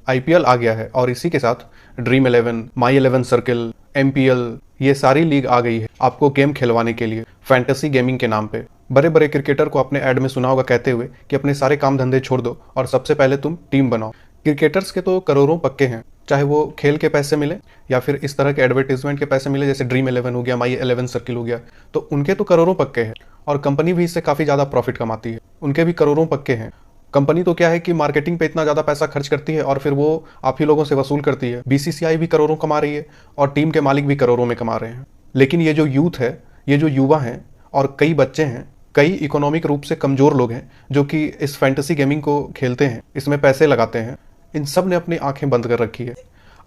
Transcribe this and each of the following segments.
IPL आ गया है और इसी के साथ ड्रीम 11, माई 11 सर्किल, एमपीएल, ये सारी लीग आ गई है आपको गेम खिलवाने के लिए फैंटेसी गेमिंग के नाम पे। बड़े बड़े क्रिकेटर को अपने ऐड में सुना होगा कहते हुए कि अपने सारे काम धंधे छोड़ दो और सबसे पहले तुम टीम बनाओ। क्रिकेटर्स के तो करोड़ों पक्के हैं, चाहे वो खेल के पैसे मिले या फिर इस तरह के एडवर्टीजमेंट के पैसे मिले, जैसे ड्रीम 11 हो गया, माई 11 सर्किल हो गया, तो उनके तो करोड़ों पक्के हैं और कंपनी भी इससे काफ़ी ज़्यादा प्रॉफिट कमाती है, उनके भी करोड़ों पक्के हैं। कंपनी तो क्या है कि मार्केटिंग पे इतना ज़्यादा पैसा खर्च करती है और फिर वो आप ही लोगों से वसूल करती है। बीसीसीआई भी करोड़ों कमा रही है और टीम के मालिक भी करोड़ों में कमा रहे हैं। लेकिन ये जो यूथ है, ये जो युवा हैं और कई बच्चे हैं, कई इकोनॉमिक रूप से कमज़ोर लोग हैं जो कि इस फैंटेसी गेमिंग को खेलते हैं, इसमें पैसे लगाते हैं, इन सब ने अपनी आंखें बंद कर रखी है।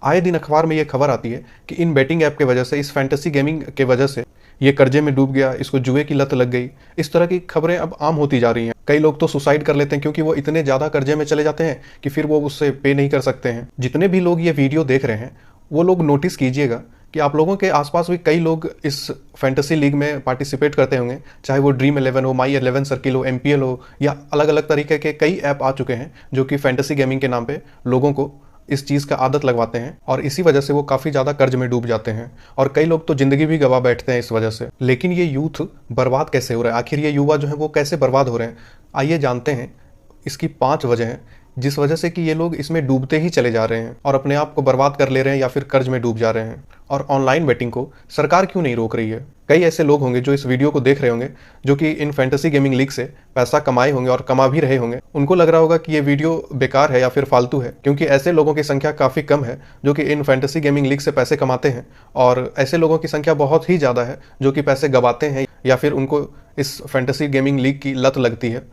आए दिन अखबार में ये खबर आती है कि इन बेटिंग ऐप के वजह से, इस फैंटेसी गेमिंग के वजह से ये कर्जे में डूब गया, इसको जुए की लत लग गई। इस तरह की खबरें अब आम होती जा रही हैं। कई लोग तो सुसाइड कर लेते हैं क्योंकि वो इतने ज़्यादा कर्जे में चले जाते हैं कि फिर वो उससे पे नहीं कर सकते हैं। जितने भी लोग ये वीडियो देख रहे हैं वो लोग नोटिस कीजिएगा कि आप लोगों के आसपास भी कई लोग इस फैंटेसी लीग में पार्टिसिपेट करते होंगे, चाहे वो ड्रीम 11 हो, माई 11 सर्किल हो, एमपीएल हो, या अलग अलग तरीके के कई ऐप आ चुके हैं जो कि फैंटेसी गेमिंग के नाम पे लोगों को इस चीज़ का आदत लगवाते हैं और इसी वजह से वो काफ़ी ज़्यादा कर्ज में डूब जाते हैं और कई लोग तो ज़िंदगी भी गवा बैठते हैं इस वजह से। लेकिन ये यूथ बर्बाद कैसे हो रहा है, आखिर ये युवा जो है वो कैसे बर्बाद हो रहे हैं? आइए जानते हैं। इसकी 5 वजह हैं जिस वजह से कि ये लोग इसमें डूबते ही चले जा रहे हैं और अपने आप को बर्बाद कर ले रहे हैं या फिर कर्ज में डूब जा रहे हैं। और ऑनलाइन बेटिंग को सरकार क्यों नहीं रोक रही है? कई ऐसे लोग होंगे जो इस वीडियो को देख रहे होंगे जो कि इन फैंटेसी गेमिंग लीग से पैसा कमाए होंगे और कमा भी रहे होंगे। उनको लग रहा होगा कि ये वीडियो बेकार है या फिर फालतू है, क्योंकि ऐसे लोगों की संख्या काफ़ी कम है जो कि इन फैंटेसी गेमिंग लीग से पैसे कमाते हैं और ऐसे लोगों की संख्या बहुत ही ज़्यादा है जो कि पैसे गंवाते हैं या फिर उनको इस फैंटेसी गेमिंग लीग की लत लगती है।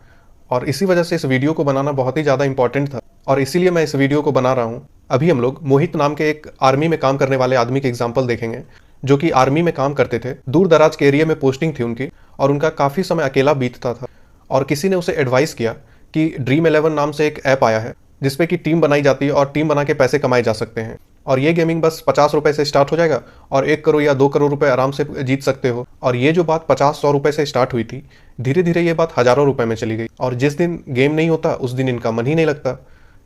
और इसी वजह से इस वीडियो को बनाना बहुत ही ज़्यादा इंपॉर्टेंट था और इसीलिए मैं इस वीडियो को बना रहा हूँ। अभी हम लोग मोहित नाम के एक आर्मी में काम करने वाले आदमी के एग्जाम्पल देखेंगे जो कि आर्मी में काम करते थे। दूर दराज के एरिया में पोस्टिंग थी उनकी और उनका काफ़ी समय अकेला बीतता था और किसी ने उसे एडवाइस किया कि ड्रीम 11 नाम से एक ऐप आया है जिसपे कि टीम बनाई जाती है और टीम बना के पैसे कमाए जा सकते हैं और ये गेमिंग बस 50 रुपए से स्टार्ट हो जाएगा और 1 करोड़ या 2 करोड़ रुपए आराम से जीत सकते हो। और ये जो बात 50-100 रुपए से स्टार्ट हुई थी, धीरे धीरे ये बात हज़ारों रुपए में चली गई और जिस दिन गेम नहीं होता उस दिन इनका मन ही नहीं लगता,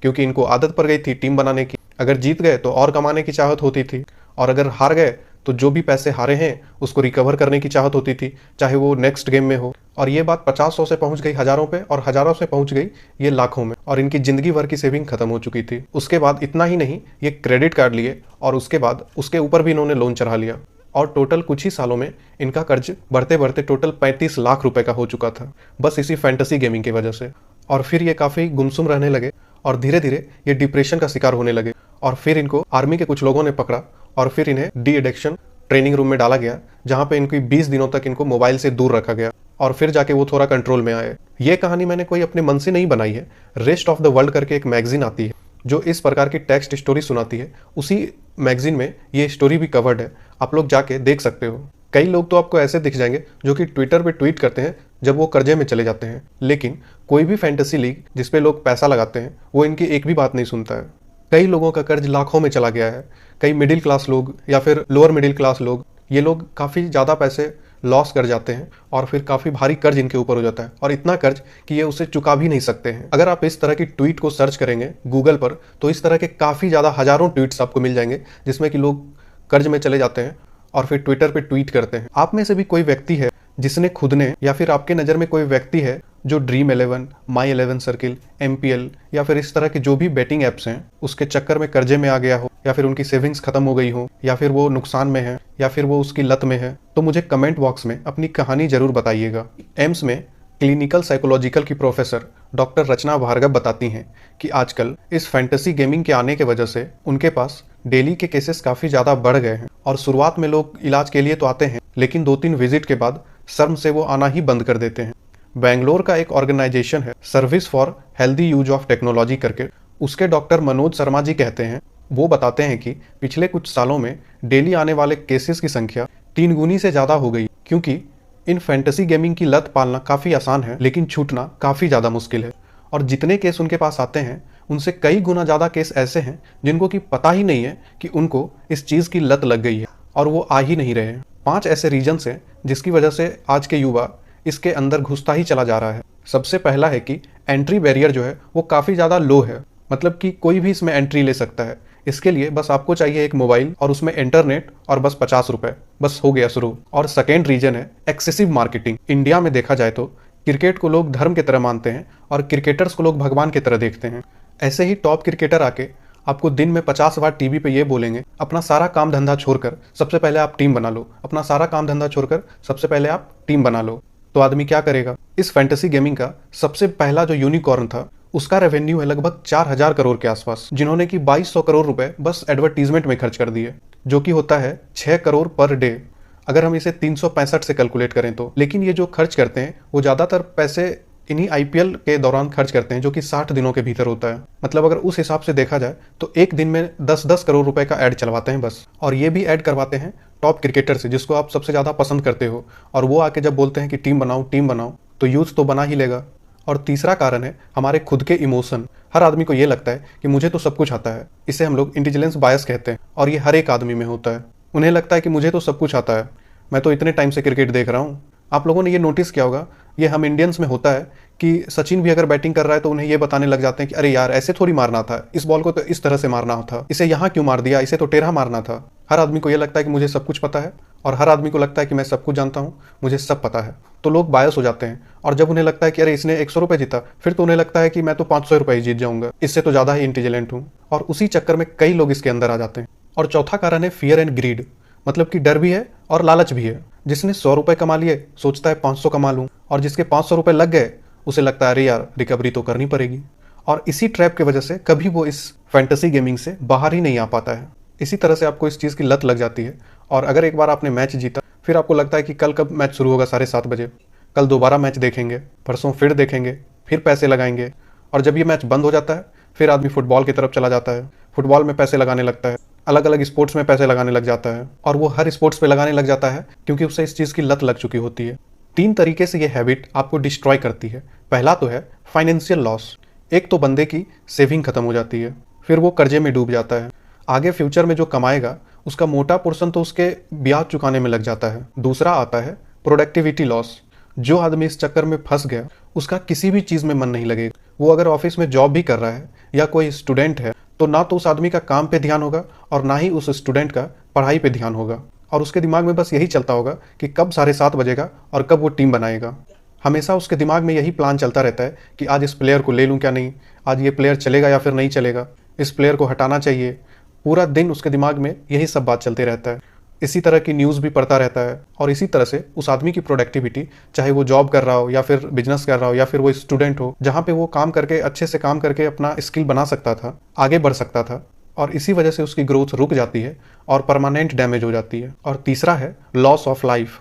क्योंकि इनको आदत पड़ गई थी टीम बनाने की। अगर जीत गए तो और कमाने की चाहत होती थी और अगर हार गए तो जो भी पैसे हारे हैं उसको रिकवर करने की चाहत होती थी, चाहे वो नेक्स्ट गेम में हो। और ये बात 50-100 से पहुंच गई हज़ारों पे और हज़ारों से पहुंच गई ये लाखों में और इनकी ज़िंदगी भर की सेविंग खत्म हो चुकी थी। उसके बाद इतना ही नहीं, ये क्रेडिट कार्ड लिए और उसके बाद उसके ऊपर भी इन्होंने लोन चढ़ा लिया और टोटल कुछ ही सालों में इनका कर्ज बढ़ते बढ़ते टोटल 35 लाख रुपए का हो चुका था, बस इसी फैंटेसी गेमिंग की वजह से। और फिर ये काफ़ी गुमसुम रहने लगे और धीरे धीरे ये डिप्रेशन का शिकार होने लगे और फिर इनको आर्मी के कुछ लोगों ने पकड़ा और फिर इन्हें डी एडिक्शन ट्रेनिंग रूम में डाला गया, जहां पे इनकी 20 दिनों तक इनको मोबाइल से दूर रखा गया और फिर जाके वो थोड़ा कंट्रोल में आए। ये कहानी मैंने कोई अपने मन से नहीं बनाई है, रेस्ट ऑफ द वर्ल्ड करके एक मैगजीन आती है जो इस प्रकार की टेक्स्ट स्टोरी सुनाती है, उसी मैगजीन में ये स्टोरी भी कवर्ड है, आप लोग जाके देख सकते हो। कई लोग तो आपको ऐसे दिख जाएंगे जो कि ट्विटर पे ट्वीट करते हैं जब वो कर्जे में चले जाते हैं, लेकिन कोई भी फैंटेसी लीग जिसपे लोग पैसा लगाते हैं वो इनकी एक भी बात नहीं सुनता है। कई लोगों का कर्ज लाखों में चला गया है, कई मिडिल क्लास लोग या फिर लोअर मिडिल क्लास लोग, ये लोग काफ़ी ज़्यादा पैसे लॉस कर जाते हैं और फिर काफ़ी भारी कर्ज इनके ऊपर हो जाता है और इतना कर्ज कि ये उसे चुका भी नहीं सकते हैं। अगर आप इस तरह की ट्वीट को सर्च करेंगे गूगल पर तो इस तरह के काफ़ी ज़्यादा हज़ारों ट्वीट्स आपको मिल जाएंगे जिसमें कि लोग कर्ज में चले जाते हैं और फिर ट्विटर पे ट्वीट करते हैं। आप में से भी कोई व्यक्ति है जिसने खुद ने या फिर आपके नज़र में कोई व्यक्ति है जो ड्रीम 11, माई 11 सर्किल, एमपीएल या फिर इस तरह के जो भी बेटिंग ऐप्स हैं उसके चक्कर में कर्जे में आ गया हो या फिर उनकी सेविंग्स खत्म हो गई हो या फिर वो नुकसान में है या फिर वो उसकी लत में है, तो मुझे कमेंट बॉक्स में अपनी कहानी जरूर बताइएगा। एम्स में क्लिनिकल साइकोलॉजिकल की प्रोफेसर डॉक्टर रचना भार्गव बताती हैं कि आजकल इस फैंटेसी गेमिंग के आने की वजह से उनके पास डेली के केसेस काफ़ी ज़्यादा बढ़ गए हैं और शुरुआत में लोग इलाज के लिए तो आते हैं लेकिन 2-3 विजिट के बाद शर्म से वो आना ही बंद कर देते हैं। बेंगलोर का एक ऑर्गेनाइजेशन है service for healthy use of technology करके, उसके डॉक्टर मनोज शर्मा जी कहते हैं, वो बताते हैं कि पिछले कुछ सालों में डेली आने वाले केसेस की संख्या 3 गुनी से ज़्यादा हो गई, क्योंकि इन फैंटेसी गेमिंग की लत पालना काफ़ी आसान है लेकिन छूटना काफ़ी ज़्यादा मुश्किल है। और जितने केस उनके पास आते हैं उनसे कई गुना ज़्यादा केस ऐसे हैं जिनको कि पता ही नहीं है कि उनको इस चीज़ की लत लग गई है और वो आ ही नहीं रहे हैं। 5 ऐसे रीजन्स हैं जिसकी वजह से आज के युवा इसके अंदर घुसता ही चला जा रहा है। सबसे पहला है कि एंट्री बैरियर जो है वो काफ़ी ज़्यादा लो है, मतलब कि कोई भी इसमें एंट्री ले सकता है। इसके लिए बस आपको चाहिए एक मोबाइल और उसमें इंटरनेट और बस 50 रुपए, बस हो गया शुरू। और सेकेंड रीजन है एक्सेसिव मार्केटिंग। इंडिया में देखा जाए तो क्रिकेट को लोग धर्म की तरह मानते हैं और क्रिकेटर्स को लोग भगवान की तरह देखते हैं। ऐसे ही टॉप क्रिकेटर आके आपको दिन में 50 बार टीवी पे ये बोलेंगे, अपना सारा काम धंधा छोड़कर सबसे पहले आप टीम बना लो, अपना सारा काम धंधा छोड़कर सबसे पहले आप टीम बना लो। तो आदमी क्या करेगा? इस फैंटेसी गेमिंग का सबसे पहला जो यूनिकॉर्न था उसका रेवेन्यू है लगभग 4000 करोड़ के आसपास, जिन्होंने कि 2200 करोड़ रुपए बस एडवर्टीजमेंट में खर्च कर दिए, जो कि होता है 6 करोड़ पर डे, अगर हम इसे 365 से कैलकुलेट करें तो। लेकिन ये जो खर्च करते हैं वो ज़्यादातर पैसे इन्हीं आईपीएल के दौरान खर्च करते हैं, जो कि 60 दिनों के भीतर होता है। मतलब अगर उस हिसाब से देखा जाए तो एक दिन में 10-10 करोड़ रुपए का ऐड चलवाते हैं बस। और ये भी ऐड करवाते हैं टॉप क्रिकेटर से, जिसको आप सबसे ज़्यादा पसंद करते हो, और वो आके जब बोलते हैं कि टीम बनाओ तो यूथ तो बना ही लेगा। और तीसरा कारण है हमारे खुद के इमोशन। हर आदमी को ये लगता है कि मुझे तो सब कुछ आता है। इसे हम लोग इंटेलिजेंस बायस कहते हैं, और ये हर एक आदमी में होता है। उन्हें लगता है कि मुझे तो सब कुछ आता है, मैं तो इतने टाइम से क्रिकेट देख रहा हूँ। आप लोगों ने ये नोटिस किया होगा, ये हम इंडियंस में होता है कि सचिन भी अगर बैटिंग कर रहा है तो उन्हें ये बताने लग जाते हैं कि अरे यार ऐसे थोड़ी मारना था, इस बॉल को तो इस तरह से मारना था, इसे यहाँ क्यों मार दिया, इसे तो टेढ़ा मारना था। हर आदमी को ये लगता है कि मुझे सब कुछ पता है, और हर आदमी को लगता है कि मैं सब कुछ जानता हूँ, मुझे सब पता है। तो लोग बायस हो जाते हैं, और जब उन्हें लगता है कि अरे इसने 100 रुपये जीता, फिर तो उन्हें लगता है कि मैं तो 500 रुपये ही जीत जाऊंगा, इससे तो ज़्यादा ही इंटेलिजेंट हूँ, और उसी चक्कर में कई लोग इसके अंदर आ जाते हैं। और चौथा कारण है फियर एंड ग्रीड, मतलब कि डर भी है और लालच भी है। जिसने 100 रुपये कमा लिए सोचता है 500 कमा लूँ, और जिसके 500 रुपये लग गए उसे लगता है अरे यार रिकवरी तो करनी पड़ेगी। और इसी ट्रैप की वजह से कभी वो इस फैंटेसी गेमिंग से बाहर ही नहीं आ पाता है। इसी तरह से आपको इस चीज़ की लत लग जाती है, और अगर एक बार आपने मैच जीता फिर आपको लगता है कि कल कब मैच शुरू होगा, 7:30 बजे, कल दोबारा मैच देखेंगे, परसों फिर देखेंगे, फिर पैसे लगाएंगे। और जब ये मैच बंद हो जाता है फिर आदमी फुटबॉल की तरफ चला जाता है, फुटबॉल में पैसे लगाने लगता है, अलग अलग स्पोर्ट्स में पैसे लगाने लग जाता है, और वो हर स्पोर्ट्स पे लगाने लग जाता है क्योंकि उसे इस चीज़ की लत लग चुकी होती है। 3 तरीके से ये हैबिट आपको डिस्ट्रॉय करती है। पहला तो है फाइनेंशियल लॉस। एक तो बंदे की सेविंग खत्म हो जाती है, फिर वो कर्जे में डूब जाता है। आगे फ्यूचर में जो कमाएगा उसका मोटा पोर्शन तो उसके ब्याज चुकाने में लग जाता है। दूसरा आता है प्रोडक्टिविटी लॉस। जो आदमी इस चक्कर में फंस गया उसका किसी भी चीज़ में मन नहीं लगेगा। वो अगर ऑफिस में जॉब भी कर रहा है या कोई स्टूडेंट है तो ना तो उस आदमी का काम पे ध्यान होगा और ना ही उस स्टूडेंट का पढ़ाई पे ध्यान होगा, और उसके दिमाग में बस यही चलता होगा कि कब 7:30 बजेगा और कब वो टीम बनाएगा। हमेशा उसके दिमाग में यही प्लान चलता रहता है कि आज इस प्लेयर को ले लूँ क्या नहीं, आज ये प्लेयर चलेगा या फिर नहीं चलेगा, इस प्लेयर को हटाना चाहिए। पूरा दिन उसके दिमाग में यही सब बात चलते रहता है। इसी तरह की न्यूज़ भी पढ़ता रहता है, और इसी तरह से उस आदमी की प्रोडक्टिविटी, चाहे वो जॉब कर रहा हो या फिर बिजनेस कर रहा हो या फिर वो स्टूडेंट हो, जहाँ पे वो काम करके अच्छे से काम करके अपना स्किल बना सकता था, आगे बढ़ सकता था, और इसी वजह से उसकी ग्रोथ रुक जाती है और परमानेंट डैमेज हो जाती है। और तीसरा है लॉस ऑफ लाइफ।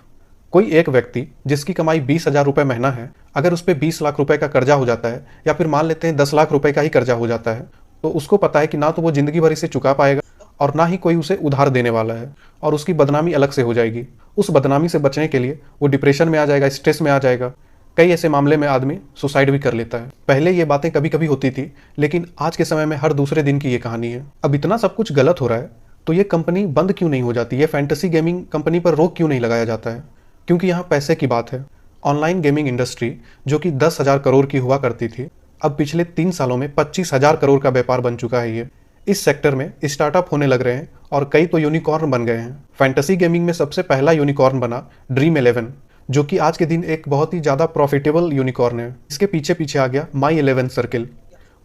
कोई एक व्यक्ति जिसकी कमाई 20,000 रुपये महीना है, अगर उस पर 20 लाख रुपए का कर्जा हो जाता है, या फिर मान लेते हैं 10 लाख रुपए का ही कर्जा हो जाता है, तो उसको पता है कि ना तो वो जिंदगी भर इसे चुका पाएगा और ना ही कोई उसे उधार देने वाला है, और उसकी बदनामी अलग से हो जाएगी। उस बदनामी से बचने के लिए वो डिप्रेशन में आ जाएगा, स्ट्रेस में आ जाएगा। कई ऐसे मामले में आदमी सुसाइड भी कर लेता है। पहले ये बातें कभी कभी होती थी, लेकिन आज के समय में हर दूसरे दिन की ये कहानी है। अब इतना सब कुछ गलत हो रहा है तो ये कंपनी बंद क्यों नहीं हो जाती? ये फैंटेसी गेमिंग कंपनी पर रोक क्यों नहीं लगाया जाता है? क्योंकि यहाँ पैसे की बात है। ऑनलाइन गेमिंग इंडस्ट्री जो कि 10,000 करोड़ की हुआ करती थी, अब पिछले 3 सालों में 25,000 करोड़ का व्यापार बन चुका है। ये इस सेक्टर में स्टार्टअप होने लग रहे हैं और कई तो यूनिकॉर्न बन गए हैं। फैंटेसी गेमिंग में सबसे पहला यूनिकॉर्न बना ड्रीम 11, जो कि आज के दिन एक बहुत ही ज़्यादा प्रॉफिटेबल यूनिकॉर्न है। इसके पीछे पीछे आ गया माई 11 सर्किल,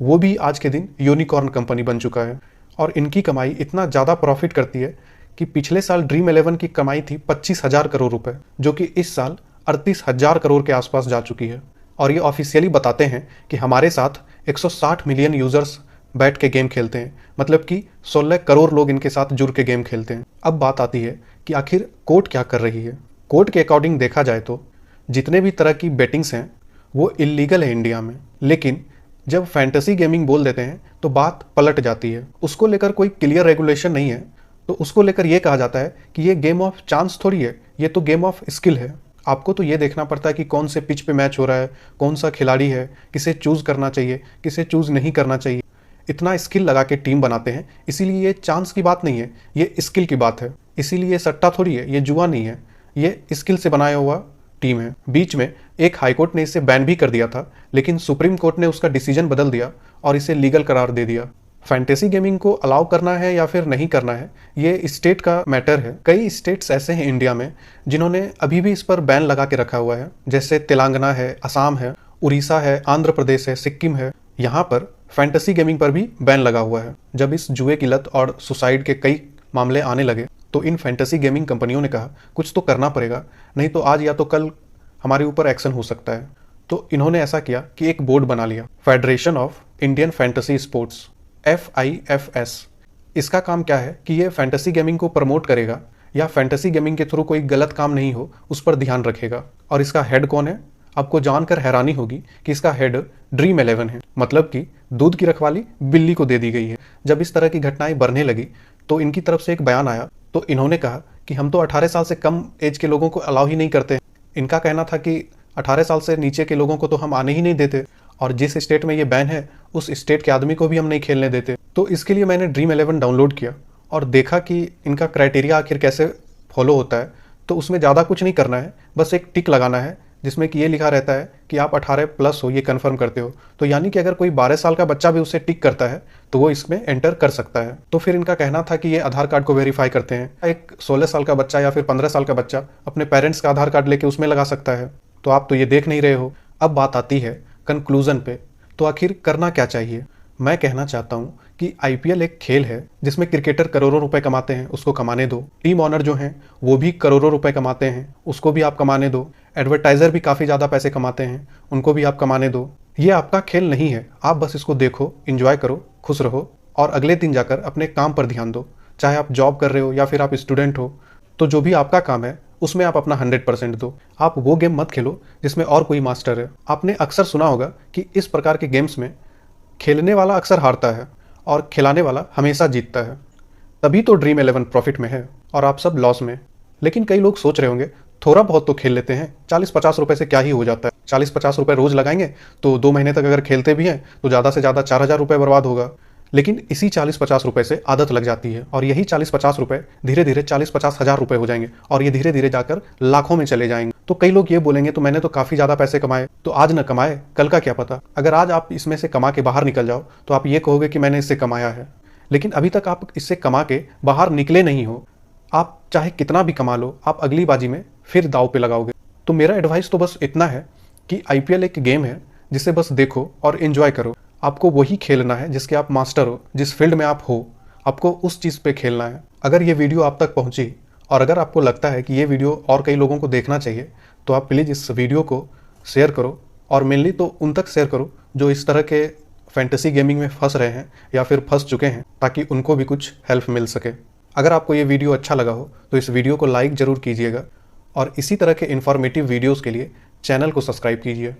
वो भी आज के दिन यूनिकॉर्न कंपनी बन चुका है, और इनकी कमाई इतना ज़्यादा प्रॉफिट करती है कि पिछले साल ड्रीम 11 की कमाई थी 25,000 करोड़ रुपए, जो कि इस साल 38,000 करोड़ के आसपास जा चुकी है। और ये ऑफिशियली बताते हैं कि हमारे साथ 160 मिलियन यूजर्स बैठ के गेम खेलते हैं, मतलब कि 16 करोड़ लोग इनके साथ जुड़ के गेम खेलते हैं। अब बात आती है कि आखिर कोर्ट क्या कर रही है। कोर्ट के अकॉर्डिंग देखा जाए तो जितने भी तरह की बेटिंग्स हैं वो इलीगल है इंडिया में, लेकिन जब फैंटेसी गेमिंग बोल देते हैं तो बात पलट जाती है। उसको लेकर कोई क्लियर रेगुलेशन नहीं है, तो उसको लेकर ये कहा जाता है कि ये गेम ऑफ चांस थोड़ी है, ये तो गेम ऑफ स्किल है। आपको तो ये देखना पड़ता है कि कौन से पिच पे मैच हो रहा है, कौन सा खिलाड़ी है, किसे चूज़ करना चाहिए, किसे चूज़ नहीं करना चाहिए। इतना स्किल लगा के टीम बनाते हैं, इसीलिए ये चांस की बात नहीं है, ये स्किल की बात है। इसीलिए ये सट्टा थोड़ी है, ये जुआ नहीं है, ये स्किल से बनाया हुआ टीम है। बीच में एक हाईकोर्ट ने इसे बैन भी कर दिया था, लेकिन सुप्रीम कोर्ट ने उसका डिसीजन बदल दिया और इसे लीगल करार दे दिया। फैंटेसी गेमिंग को अलाउ करना है या फिर नहीं करना है, ये स्टेट का मैटर है। कई स्टेट्स ऐसे हैं इंडिया में जिन्होंने अभी भी इस पर बैन लगा के रखा हुआ है, जैसे तेलंगाना है, असम है, उड़ीसा है, आंध्र प्रदेश है, सिक्किम है। यहाँ पर फैंटेसी गेमिंग पर भी बैन लगा हुआ है। जब इस जुए की लत और सुसाइड के कई मामले आने लगे तो इन फैंटेसी गेमिंग कंपनियों ने कहा कुछ तो करना पड़ेगा, नहीं तो आज या तो कल हमारे ऊपर एक्शन हो सकता है। तो इन्होंने ऐसा किया कि एक बोर्ड बना लिया, federation of Indian fantasy sports, FIFS। इसका काम क्या है कि ये फैंटेसी गेमिंग को प्रमोट करेगा या फैंटेसी गेमिंग के थ्रू कोई गलत काम नहीं हो उस पर ध्यान रखेगा। और इसका हेड कौन है? आपको जानकर हैरानी होगी कि इसका हेड ड्रीम 11 है। मतलब कि दूध की रखवाली बिल्ली को दे दी गई है। जब इस तरह की घटनाएं बढ़ने लगी तो इनकी तरफ से एक बयान आया, तो इन्होंने कहा कि हम तो 18 साल से कम एज के लोगों को अलाउ ही नहीं करते। इनका कहना था कि 18 साल से नीचे के लोगों को तो हम आने ही नहीं देते, और जिस स्टेट में ये बैन है उस स्टेट के आदमी को भी हम नहीं खेलने देते। तो इसके लिए मैंने ड्रीम 11 डाउनलोड किया और देखा कि इनका क्राइटेरिया आखिर कैसे फॉलो होता है। तो उसमें ज़्यादा कुछ नहीं करना है, बस एक टिक लगाना है जिसमें कि ये लिखा रहता है कि आप 18+ हो, ये कंफर्म करते हो। तो यानी कि अगर कोई 12 साल का बच्चा भी उसे टिक करता है तो वो इसमें एंटर कर सकता है। तो फिर इनका कहना था कि ये आधार कार्ड को वेरीफाई करते हैं। एक 16 साल का बच्चा या फिर 15 साल का बच्चा अपने पेरेंट्स का आधार कार्ड लेके उसमें लगा सकता है। तो आप तो ये देख नहीं रहे हो। अब बात आती है कंक्लूजन पे, तो आखिर करना क्या चाहिए? मैं कहना चाहता हूँ कि IPL एक खेल है जिसमें क्रिकेटर करोड़ों रुपए कमाते हैं, उसको कमाने दो। टीम ऑनर जो हैं वो भी करोड़ों रुपए कमाते हैं, उसको भी आप कमाने दो। एडवर्टाइजर भी काफ़ी ज़्यादा पैसे कमाते हैं, उनको भी आप कमाने दो। ये आपका खेल नहीं है, आप बस इसको देखो, इंजॉय करो, खुश रहो और अगले दिन जाकर अपने काम पर ध्यान दो। चाहे आप जॉब कर रहे हो या फिर आप स्टूडेंट हो, तो जो भी आपका काम है उसमें आप अपना 100% दो। आप वो गेम मत खेलो जिसमें और कोई मास्टर है। आपने अक्सर सुना होगा कि इस प्रकार के गेम्स में खेलने वाला अक्सर हारता है और खिलाने वाला हमेशा जीतता है। तभी तो ड्रीम 11 प्रॉफिट में है और आप सब लॉस में। लेकिन कई लोग सोच रहे होंगे थोड़ा बहुत तो खेल लेते हैं, 40-50 रुपए से क्या ही हो जाता है। 40-50 रुपए रोज लगाएंगे तो 2 महीने तक अगर खेलते भी हैं तो ज़्यादा से ज़्यादा 4000 रुपये बर्बाद होगा। लेकिन इसी 40-50 रुपए से आदत लग जाती है और यही 40-50 रुपए धीरे धीरे 40-50 हज़ार रुपए हो जाएंगे और ये धीरे धीरे जाकर लाखों में चले जाएंगे। तो कई लोग ये बोलेंगे तो मैंने तो काफ़ी ज़्यादा पैसे कमाए, तो आज न कमाए कल का क्या पता। अगर आज आप इसमें से कमा के बाहर निकल जाओ तो आप ये कहोगे कि मैंने इससे कमाया है, लेकिन अभी तक आप इससे कमा के बाहर निकले नहीं हो। आप चाहे कितना भी कमा लो, आप अगली बाजी में फिर दाव पे लगाओगे। तो मेरा एडवाइस तो बस इतना है कि IPL एक गेम है जिसे बस देखो और एंजॉय करो। आपको वही खेलना है जिसके आप मास्टर हो, जिस फील्ड में आप हो, आपको उस चीज़ पे खेलना है। अगर ये वीडियो आप तक पहुंची और अगर आपको लगता है कि ये वीडियो और कई लोगों को देखना चाहिए, तो आप प्लीज़ इस वीडियो को शेयर करो, और मेनली तो उन तक शेयर करो जो इस तरह के फैंटेसी गेमिंग में फंस रहे हैं या फिर फंस चुके हैं, ताकि उनको भी कुछ हेल्प मिल सके। अगर आपको ये वीडियो अच्छा लगा हो तो इस वीडियो को लाइक ज़रूर कीजिएगा और इसी तरह के इन्फॉर्मेटिव वीडियोज़ के लिए चैनल को सब्सक्राइब कीजिए।